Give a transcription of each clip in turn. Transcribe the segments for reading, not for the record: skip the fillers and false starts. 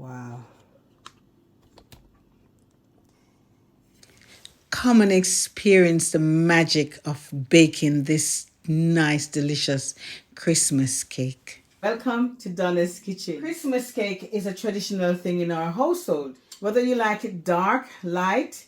Wow. Come and experience the magic of baking this nice, delicious Christmas cake. Welcome to Donna's Kitchen. Christmas cake is a traditional thing in our household. Whether you like it dark, light,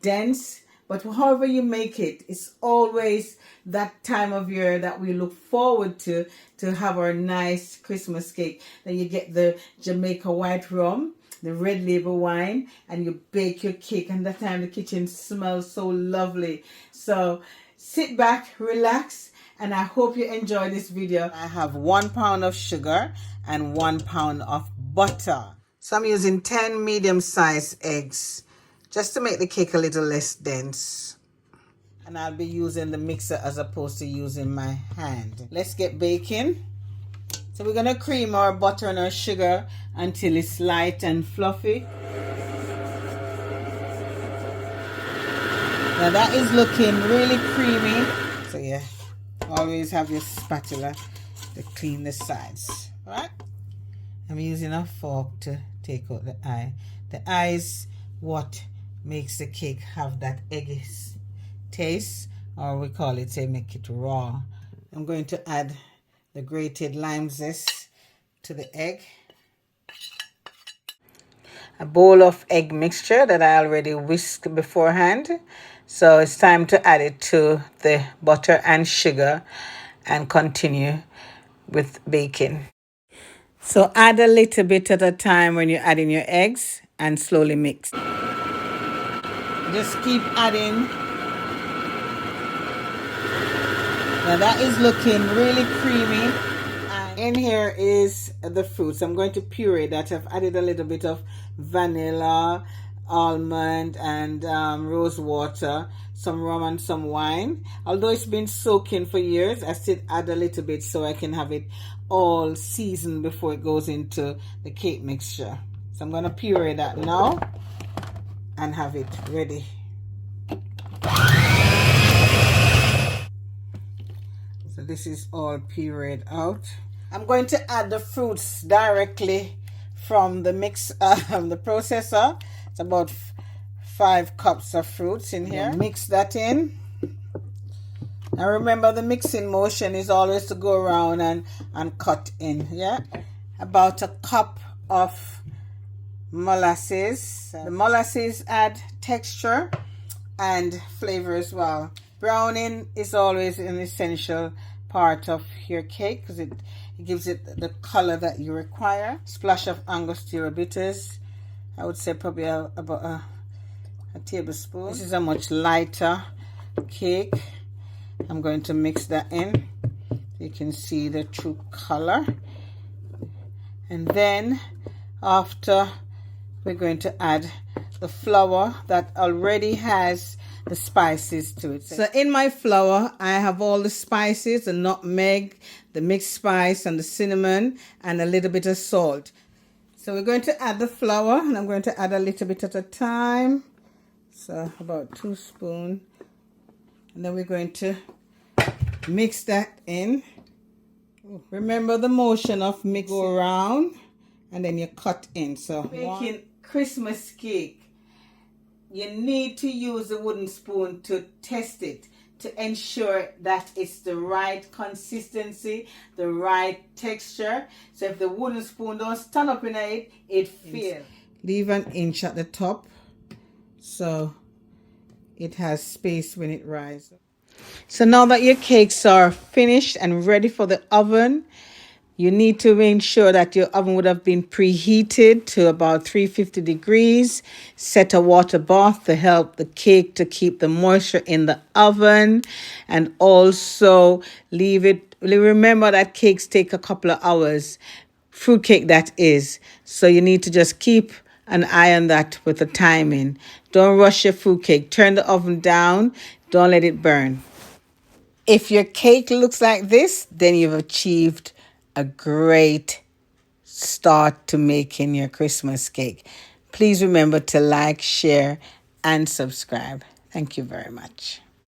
dense, but however you make it, it's always that time of year that we look forward to have our nice Christmas cake. Then you get the Jamaica white rum, the red label wine, and you bake your cake, and that time the kitchen smells so lovely. So sit back, relax, and I hope you enjoy this video. I have 1 pound of sugar and 1 pound of butter. So I'm using 10 medium-sized eggs just to make the cake a little less dense. And I'll be using the mixer as opposed to using my hand. Let's get baking. So we're going to cream our butter and our sugar until it's light and fluffy. Now that is looking really creamy. So yeah, always have your spatula to clean the sides. Alright? I'm using a fork to take out the eye. The eye is what makes the cake have that eggy taste, or we call it, say, make it raw. I'm going to add the grated lime zest to the egg. A bowl of egg mixture that I already whisked beforehand. So it's time to add it to the butter and sugar and continue with baking. So add a little bit at a time when you're adding your eggs and slowly mix. Just keep adding. Now that is looking really creamy. And in here is the fruits. I'm going to puree that. I've added a little bit of vanilla, almond, and rose water, some rum and some wine. Although it's been soaking for years, I still add a little bit so I can have it all seasoned before it goes into the cake mixture. So I'm going to puree that now and have it ready. So this is all pureed out. I'm going to add the fruits directly from the the processor. It's about 5 cups of fruits in here. Mix that in. Now remember, the mixing motion is always to go around and cut in. Yeah, about a cup of molasses. The molasses add texture and flavor as well. Browning is always an essential part of your cake because it gives it the color that you require. Splash of Angostura bitters. I would say probably about a tablespoon. This is a much lighter cake. I'm going to mix that in. You can see the true color. And then after, we're going to add the flour that already has the spices to it. So in my flour, I have all the spices, the nutmeg, the mixed spice, and the cinnamon, and a little bit of salt. So we're going to add the flour, and I'm going to add a little bit at a time. So about 2 spoons. And then we're going to mix that in. Remember the motion of mix, go around, and then you cut in. So making Christmas cake, you need to use a wooden spoon to test it, to ensure that it's the right consistency, the right texture. So if the wooden spoon don't stand up in it, it fails. Leave an inch at the top so it has space when it rises. So now that your cakes are finished and ready for the oven, you need to ensure that your oven would have been preheated to about 350 degrees. Set a water bath to help the cake to keep the moisture in the oven. And also leave it. Remember that cakes take a couple of hours. Fruit cake that is. So you need to just keep an eye on that with the timing. Don't rush your fruit cake. Turn the oven down. Don't let it burn. If your cake looks like this, then you've achieved a great start to making your Christmas cake. Please remember to like, share, and subscribe. Thank you very much.